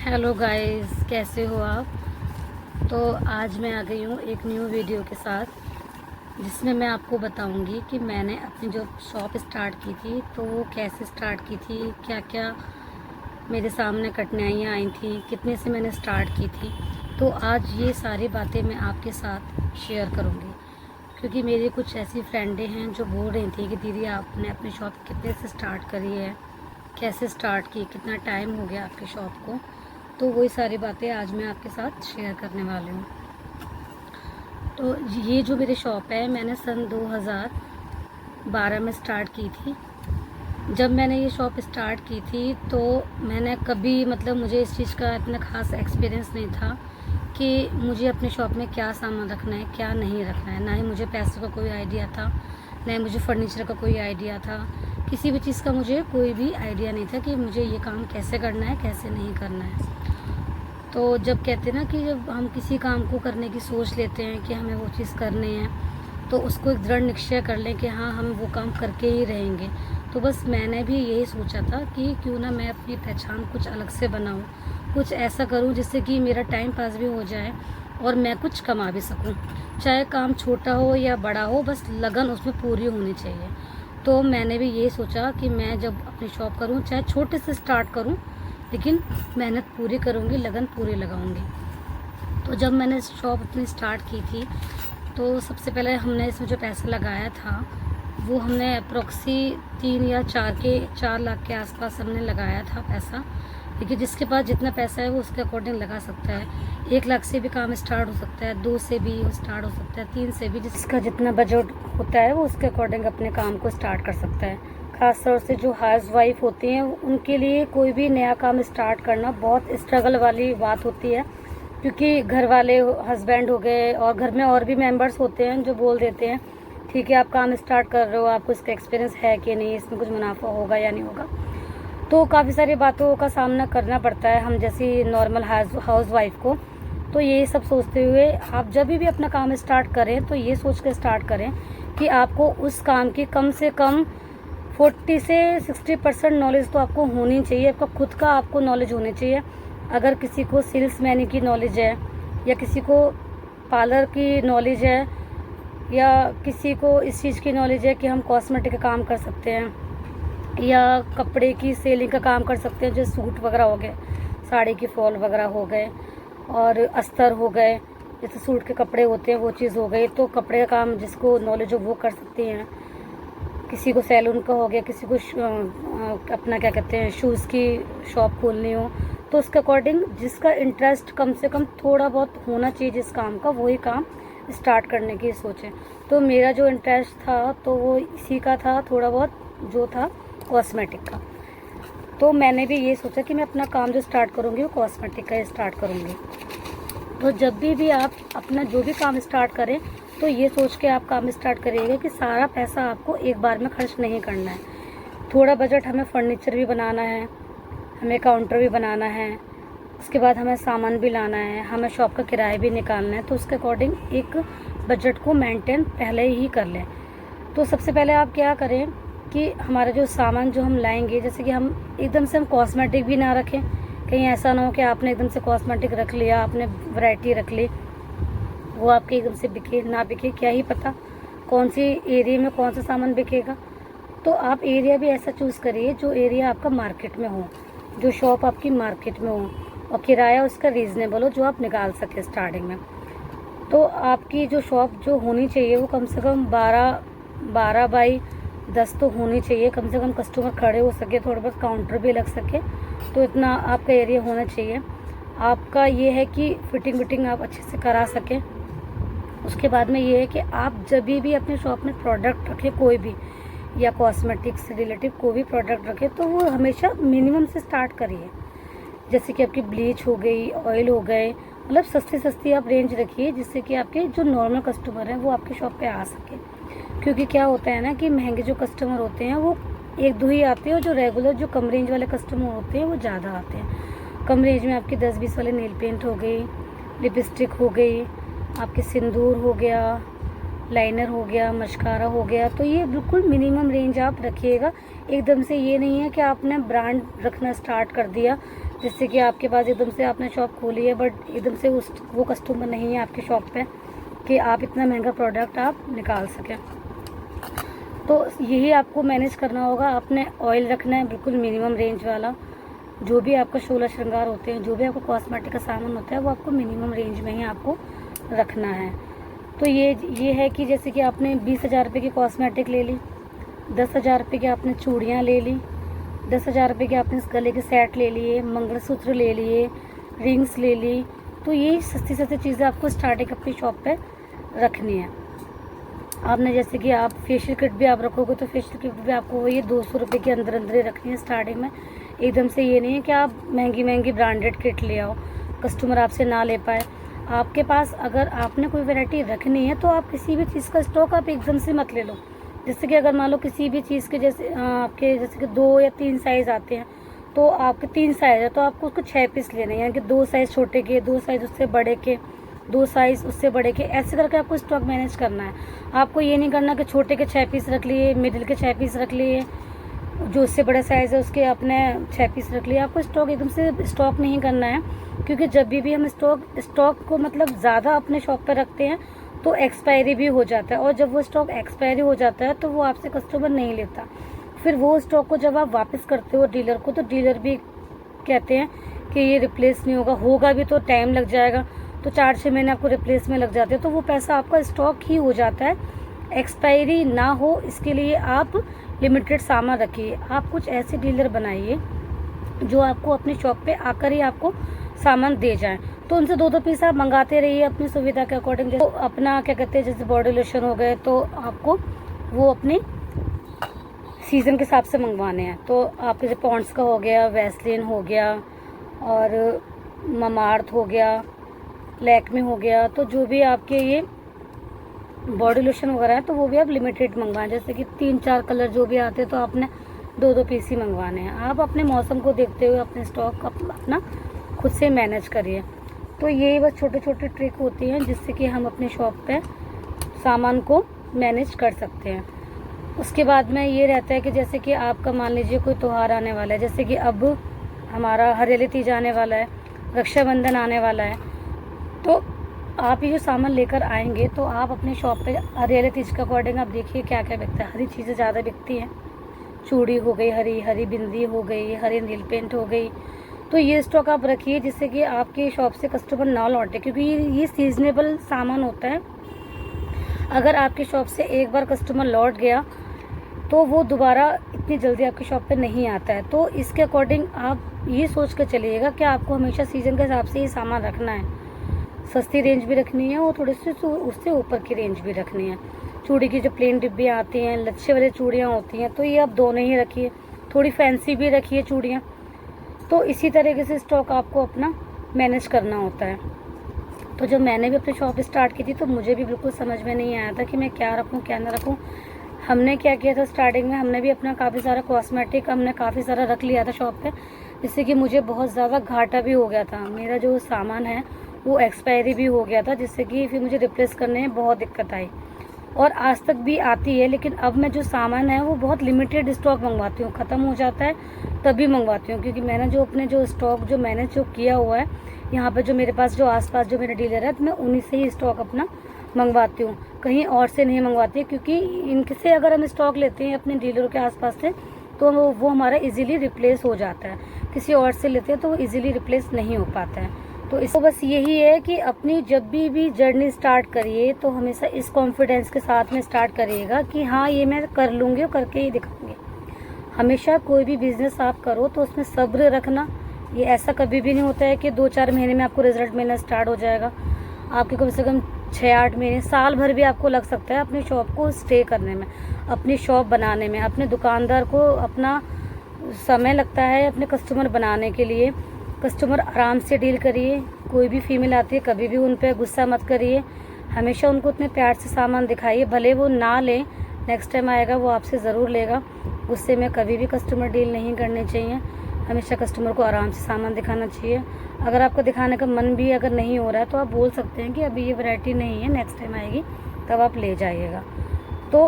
Hello guys, कैसे हो आप। तो आज मैं आ गई हूँ एक न्यू वीडियो के साथ, जिसमें मैं आपको बताऊंगी कि मैंने अपनी जो शॉप स्टार्ट की थी तो वो कैसे स्टार्ट की थी, क्या क्या मेरे सामने कठिनाइयाँ आई थी, कितने से मैंने स्टार्ट की थी। तो आज ये सारी बातें मैं आपके साथ शेयर करूँगी, क्योंकि मेरी कुछ ऐसी फ्रेंडें हैं जो बोल रही थी कि दीदी आपने अपनी शॉप कितने से स्टार्ट करी है, कैसे स्टार्ट की, कितना टाइम हो गया आपकी शॉप को। तो वही सारी बातें आज मैं आपके साथ शेयर करने वाली हूँ। तो ये जो मेरी शॉप है, मैंने सन 2012 में स्टार्ट की थी। जब मैंने ये शॉप स्टार्ट की थी तो मैंने कभी मुझे इस चीज़ का इतना ख़ास एक्सपीरियंस नहीं था कि मुझे अपनी शॉप में क्या सामान रखना है, क्या नहीं रखना है। ना ही मुझे पैसों का कोई आइडिया था, ना ही मुझे फर्नीचर का कोई आइडिया था। किसी भी चीज़ का मुझे कोई भी आइडिया नहीं था कि मुझे ये काम कैसे करना है, कैसे नहीं करना है। तो जब कहते हैं ना कि जब हम किसी काम को करने की सोच लेते हैं कि हमें वो चीज़ करनी है, तो उसको एक दृढ़ निश्चय कर लें कि हाँ, हम वो काम करके ही रहेंगे। तो बस मैंने भी यही सोचा था कि क्यों ना मैं अपनी पहचान कुछ अलग से बनाऊँ, कुछ ऐसा करूँ जिससे कि मेरा टाइम पास भी हो जाए और मैं कुछ कमा भी सकूँ। चाहे काम छोटा हो या बड़ा हो, बस लगन उसमें पूरी होनी चाहिए। तो मैंने भी ये सोचा कि मैं जब अपनी शॉप करूँ, चाहे छोटे से स्टार्ट करूँ, लेकिन मेहनत पूरी करूँगी, लगन पूरी लगाऊँगी। तो जब मैंने शॉप अपनी स्टार्ट की थी तो सबसे पहले हमने इसमें जो पैसा लगाया था वो हमने अप्रॉक्सी 4 लाख के आसपास हमने लगाया था पैसा। देखिए, जिसके पास जितना पैसा है वो उसके अकॉर्डिंग लगा सकता है। 1 लाख से भी काम स्टार्ट हो सकता है, 2 से भी स्टार्ट हो सकता है, 3 से भी। जिसका जितना बजट होता है वो उसके अकॉर्डिंग अपने काम को स्टार्ट कर सकता है। ख़ास तौर से जो हाउस वाइफ होती हैं उनके लिए कोई भी नया काम स्टार्ट करना बहुत स्ट्रगल वाली बात होती है, क्योंकि घर वाले, हस्बैंड हो गए और घर में और भी मेंबर्स होते हैं जो बोल देते हैं ठीक है आप काम स्टार्ट कर रहे हो, आपको इसका एक्सपीरियंस है कि नहीं, इसमें कुछ मुनाफा होगा या नहीं होगा। तो काफ़ी सारी बातों का सामना करना पड़ता है हम जैसी नॉर्मल हाउस वाइफ को। तो ये सब सोचते हुए आप जब भी अपना काम स्टार्ट करें तो ये सोच कर स्टार्ट करें कि आपको उस काम की कम से कम 40 से 60% नॉलेज तो आपको होनी चाहिए। आपका खुद का आपको नॉलेज होनी चाहिए। अगर किसी को सेल्समैन की नॉलेज है, या किसी को पार्लर की नॉलेज है, या किसी को इस चीज़ की नॉलेज है कि हम कॉस्मेटिक का काम कर सकते हैं, या कपड़े की सेलिंग का काम कर सकते हैं, जो सूट वगैरह हो गए, साड़ी की फॉल वगैरह हो गए, और अस्तर हो गए, जैसे सूट के कपड़े होते हैं वो चीज़ हो गई। तो कपड़े का काम जिसको नॉलेज हो वो कर सकते हैं। किसी को सैलून का हो गया, किसी को अपना क्या कहते हैं शूज़ की शॉप खोलनी हो, तो उसके अकॉर्डिंग जिसका इंटरेस्ट कम से कम थोड़ा बहुत होना चाहिए जिस काम का, वही काम स्टार्ट करने की सोचें। तो मेरा जो इंटरेस्ट था तो वो इसी का था, थोड़ा बहुत जो था कॉस्मेटिक का। तो मैंने भी ये सोचा कि मैं अपना काम जो स्टार्ट करूँगी वो कॉस्मेटिक का स्टार्ट करूँगी। तो जब भी आप अपना जो भी काम स्टार्ट करें तो ये सोच के आप काम स्टार्ट करिएगा कि सारा पैसा आपको एक बार में खर्च नहीं करना है। थोड़ा बजट, हमें फर्नीचर भी बनाना है, हमें काउंटर भी बनाना है, उसके बाद हमें सामान भी लाना है, हमें शॉप का किराया भी निकालना है। तो उसके अकॉर्डिंग एक बजट को मेंटेन पहले ही कर लें। तो सबसे पहले आप क्या करें कि हमारा जो सामान जो हम लाएंगे, जैसे कि हम एकदम से हम कॉस्मेटिक भी ना रखें, कहीं ऐसा ना हो कि आपने एकदम से कॉस्मेटिक रख लिया, आपने वैरायटी रख ली, वो आपके एकदम से बिके ना बिके, क्या ही पता कौन सी एरिया में कौन सा सामान बिकेगा। तो आप एरिया भी ऐसा चूज़ करिए जो एरिया आपका मार्केट में हो, जो शॉप आपकी मार्केट में हो, और किराया उसका रीज़नेबल हो जो आप निकाल सके स्टार्टिंग में। तो आपकी जो शॉप जो होनी चाहिए वो कम से कम 12 बाई 10 तो होनी चाहिए। कम से कम कस्टमर खड़े हो सके, थोड़ा बहुत काउंटर भी लग सके, तो इतना आपका एरिया होना चाहिए। आपका ये है कि फिटिंग आप अच्छे से करा सकें। उसके बाद में ये है कि आप जब भी अपने शॉप में प्रोडक्ट रखें, कोई भी, या कॉस्मेटिक्स से रिलेटिव कोई भी प्रोडक्ट रखें, तो वो हमेशा मिनिमम से स्टार्ट करिए। जैसे कि आपकी ब्लीच हो गई, ऑयल हो गए, मतलब सस्ती आप रेंज रखिए, जिससे कि आपके जो नॉर्मल कस्टमर हैं वो आपकी शॉप पे आ सके। क्योंकि क्या होता है ना कि महंगे जो कस्टमर होते हैं वो 1-2 ही आते हैं, और जो रेगुलर जो कम रेंज वाले कस्टमर होते हैं वो ज़्यादा आते हैं। कम रेंज में आपकी 10-20 वाले नेल पेंट हो गई, लिपस्टिक हो गई, आपके सिंदूर हो गया, लाइनर हो गया, मस्कारा हो गया। तो ये बिल्कुल मिनिमम रेंज आप रखिएगा। एकदम से ये नहीं है कि आपने ब्रांड रखना स्टार्ट कर दिया, जिससे कि आपके पास एकदम से आपने शॉप खोली है बट एकदम से वो कस्टमर नहीं है आपके शॉप पे कि आप इतना महंगा प्रोडक्ट आप निकाल सकें। तो यही आपको मैनेज करना होगा। आपने ऑयल रखना है बिल्कुल मिनिमम रेंज वाला। जो भी आपका शोला श्रृंगार होते हैं, जो भी आपका कॉस्मेटिक का सामान होता है, वो आपको मिनिमम रेंज में ही आपको रखना है। तो ये है कि जैसे कि आपने 20,000 रुपये की कॉस्मेटिक ले ली, 10,000 रुपये की आपने चूड़ियाँ ले ली, 10,000 रुपये के आपने इस गले के सेट ले लिए, मंगलसूत्र ले लिए, रिंग्स ले ली। तो ये सस्ती सस्ती चीज़ें आपको स्टार्टिंग अपनी शॉप पे रखनी है। आपने जैसे कि आप फेशियल किट भी आप रखोगे तो फेशियल किट भी आपको ये 200 रुपये के अंदर अंदर ही रखनी है स्टार्टिंग में। एकदम से ये नहीं है कि आप महंगी महंगी ब्रांडेड किट ले आओ, कस्टमर आपसे ना ले पाए। आपके पास अगर आपने कोई वैरायटी रखनी है तो आप किसी भी चीज़ का स्टॉक आप एकदम से मत ले लो। जैसे कि अगर मान लो किसी भी चीज़ के जैसे आपके जैसे कि 2 या 3 साइज़ आते हैं, तो आपके 3 साइज़ है तो आपको उसको 6 पीस लेने हैं, यानी कि 2 साइज़ छोटे के, 2 साइज़ उससे बड़े के, 2 साइज़ उससे बड़े के, ऐसे करके आपको स्टॉक मैनेज करना है। आपको ये नहीं करना कि छोटे के 6 पीस रख लिए, मिडिल के 6 पीस रख लिए, जो उससे बड़ा साइज़ है उसके अपने 6 पीस रख लिए। आपको स्टॉक एकदम से स्टॉक नहीं करना है, क्योंकि जब भी हम स्टॉक को मतलब ज़्यादा अपने शॉप पर रखते हैं तो एक्सपायरी भी हो जाता है, और जब वो स्टॉक एक्सपायरी हो जाता है तो वो आपसे कस्टमर नहीं लेता। फिर वो स्टॉक को जब आप वापस करते हो डीलर को, तो डीलर भी कहते हैं कि ये रिप्लेस नहीं होगा, होगा भी तो टाइम लग जाएगा, तो 4-6 महीने आपको रिप्लेस में लग जाते हैं। तो वो पैसा आपका स्टॉक ही हो जाता है। एक्सपायरी ना हो इसके लिए आप लिमिटेड सामान रखिए। आप कुछ ऐसे डीलर बनाइए जो आपको अपनी शॉप पे आकर ही आपको सामान दे जाएं। तो उनसे 2-2 पीस आप मंगाते रहिए अपनी सुविधा के अकॉर्डिंग। तो अपना क्या कहते हैं, जैसे बॉडी लोशन हो गए तो आपको वो अपने सीज़न के हिसाब से मंगवाने हैं। तो आपके जैसे पॉन्ड्स का हो गया, वैसलीन हो गया, और ममाअर्थ हो गया, लैक्मे हो गया, तो जो भी आपके ये बॉडी लोशन वगैरह है तो वो भी आप लिमिटेड मंगवाएं। जैसे कि 3-4 कलर जो भी आते हैं तो आपने 2-2 पीस ही मंगवाने हैं। आप अपने मौसम को देखते हुए अपने स्टॉक अपना खुद से मैनेज करिए। तो ये बस छोटे छोटे ट्रिक होती हैं जिससे कि हम अपनी शॉप पे सामान को मैनेज कर सकते हैं। उसके बाद में ये रहता है कि जैसे कि आपका मान लीजिए कोई त्यौहार आने वाला है, जैसे कि अब हमारा हरियाली तीज आने वाला है, रक्षाबंधन आने वाला है, तो आप ये जो सामान लेकर आएंगे तो आप अपनी शॉप पे हरियाली तीज के अकॉर्डिंग आप देखिए क्या क्या बिकता है। हरी चीज़ें ज़्यादा बिकती हैं, चूड़ी हो गई, हरी बिंदी हो गई, हरी नील पेंट हो गई। तो ये स्टॉक आप रखिए जिससे कि आपकी शॉप से कस्टमर ना लौटे, क्योंकि ये सीजनेबल सामान होता है। अगर आपकी शॉप से एक बार कस्टमर लौट गया तो वो दोबारा इतनी जल्दी आपकी शॉप पे नहीं आता है। तो इसके अकॉर्डिंग आप ये सोच कर चलिएगा कि आपको हमेशा सीज़न के हिसाब से ये सामान रखना है। सस्ती रेंज भी रखनी है और थोड़ी सी उससे ऊपर की रेंज भी रखनी है। चूड़ी की जो प्लेन डिब्बी आती हैं, लच्छे वाली चूड़ियाँ होती हैं, तो ये आप दोनों ही रखिए। थोड़ी फैंसी भी रखिए चूड़ियाँ। तो इसी तरीके से स्टॉक आपको अपना मैनेज करना होता है। तो जब मैंने भी अपनी शॉप स्टार्ट की थी तो मुझे भी बिल्कुल समझ में नहीं आया था कि मैं क्या रखूँ क्या ना रखूँ। हमने क्या किया था स्टार्टिंग में, हमने भी अपना काफ़ी सारा कॉस्मेटिक हमने काफ़ी सारा रख लिया था शॉप पे, जिससे कि मुझे बहुत ज़्यादा घाटा भी हो गया था। मेरा जो सामान है वो एक्सपायरी भी हो गया था, जिससे कि फिर मुझे रिप्लेस करने में बहुत दिक्कत आई, और आज तक भी आती है। लेकिन अब मैं जो सामान है वो बहुत लिमिटेड स्टॉक मंगवाती हूँ, ख़त्म हो जाता है तभी मंगवाती हूँ, क्योंकि मैंने जो अपने जो स्टॉक जो मैंने जो किया हुआ है यहाँ पे, जो मेरे पास जो आसपास जो मेरे डीलर है, तो मैं उन्हीं से ही स्टॉक अपना मंगवाती हूँ, कहीं और से नहीं मंगवाती। क्योंकि इनसे अगर हम स्टॉक लेते हैं अपने डीलरों के आसपास से तो वो हमारा इजीली रिप्लेस हो जाता है। किसी और से लेते हैं तो वो इजीली रिप्लेस नहीं हो पाता है। तो इसको बस यही है कि अपनी जब भी जर्नी स्टार्ट करिए तो हमेशा इस कॉन्फिडेंस के साथ में स्टार्ट करिएगा कि हाँ ये मैं कर लूँगी और करके ही दिखाऊंगी। हमेशा कोई भी बिज़नेस आप करो तो उसमें सब्र रखना। ये ऐसा कभी भी नहीं होता है कि 2-4 महीने में आपको रिजल्ट मिलना स्टार्ट हो जाएगा। आपके कम से कम 6-8 महीने, साल भर भी आपको लग सकता है अपनी शॉप को स्टे करने में, अपनी शॉप बनाने में। अपने दुकानदार को अपना समय लगता है अपने कस्टमर बनाने के लिए। कस्टमर आराम से डील करिए। कोई भी फीमेल आती है कभी भी उन पर गुस्सा मत करिए, हमेशा उनको उतने प्यार से सामान दिखाइए। भले वो ना लें, नेक्स्ट टाइम आएगा वो आपसे ज़रूर लेगा। गुस्से में कभी भी कस्टमर डील नहीं करने चाहिए। हमेशा कस्टमर को आराम से सामान दिखाना चाहिए। अगर आपको दिखाने का मन भी अगर नहीं हो रहा है तो आप बोल सकते हैं कि अभी ये वैरायटी नहीं है, नेक्स्ट टाइम आएगी तब आप ले जाइएगा। तो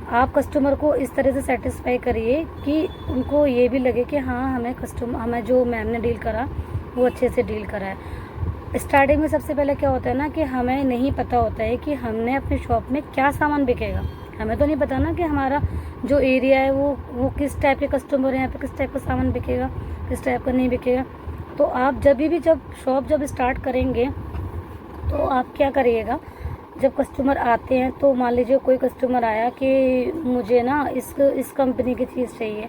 आप कस्टमर को इस तरह से सेटिस्फाई करिए कि उनको ये भी लगे कि हाँ हमें जो मैम ने डील करा वो अच्छे से डील करा है। स्टार्टिंग में सबसे पहले क्या होता है ना कि हमें नहीं पता होता है कि हमने अपने शॉप में क्या सामान बिकेगा। हमें तो नहीं पता ना कि हमारा जो एरिया है वो किस टाइप के कस्टमर हैं, यहाँ पे किस टाइप का सामान बिकेगा, किस टाइप का नहीं बिकेगा। तो आप जब शॉप स्टार्ट करेंगे तो आप क्या करिएगा, जब कस्टमर आते हैं तो मान लीजिए कोई कस्टमर आया कि मुझे ना इस कंपनी की चीज़ चाहिए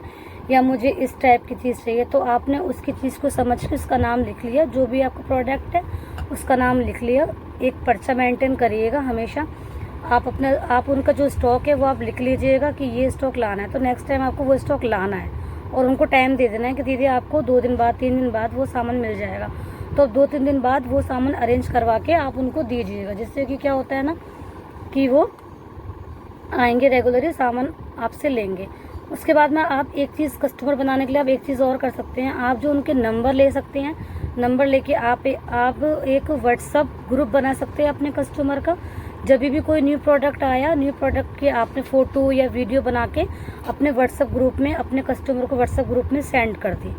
या मुझे इस टाइप की चीज़ चाहिए, तो आपने उसकी चीज़ को समझ के उसका नाम लिख लिया, जो भी आपका प्रोडक्ट है उसका नाम लिख लिया। एक पर्चा मेंटेन करिएगा हमेशा। आप उनका जो स्टॉक है वो आप लिख लीजिएगा कि ये स्टॉक लाना है, तो नेक्स्ट टाइम आपको वो स्टॉक लाना है और उनको टाइम दे देना है कि दीदी आपको 2 दिन बाद 3 दिन बाद वो सामान मिल जाएगा। तो 2-3 दिन बाद वो सामान अरेंज करवा के आप उनको दीजिएगा, जिससे कि क्या होता है ना कि वो आएंगे रेगुलरली सामान आपसे लेंगे। उसके बाद में आप एक चीज़ कस्टमर बनाने के लिए आप एक चीज़ और कर सकते हैं, आप जो उनके नंबर ले सकते हैं, नंबर लेके आप एक व्हाट्सअप ग्रुप बना सकते हैं अपने कस्टमर का। जब भी कोई न्यू प्रोडक्ट आया, न्यू प्रोडक्ट की आपने फ़ोटो या वीडियो बना के अपने व्हाट्सअप ग्रुप में अपने कस्टमर को व्हाट्सअप ग्रुप में सेंड कर दी,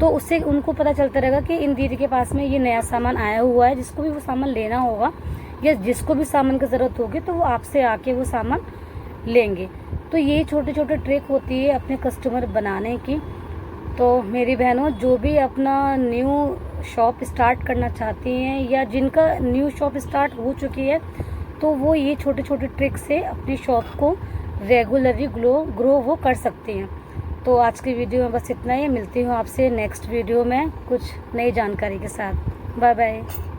तो उससे उनको पता चलता रहेगा कि इन दीदी के पास में ये नया सामान आया हुआ है। जिसको भी वो सामान लेना होगा या जिसको भी सामान की ज़रूरत होगी तो वो आपसे आके वो सामान लेंगे। तो ये छोटे छोटे ट्रिक होती है अपने कस्टमर बनाने की। तो मेरी बहनों, जो भी अपना न्यू शॉप स्टार्ट करना चाहती हैं या जिनका न्यू शॉप स्टार्ट हो चुकी है, तो वो ये छोटे छोटे ट्रिक से अपनी शॉप को रेगुलरली ग्रो वो कर सकती हैं। तो आज की वीडियो में बस इतना ही। मिलती हूँ आपसे नेक्स्ट वीडियो में कुछ नई जानकारी के साथ। Bye bye.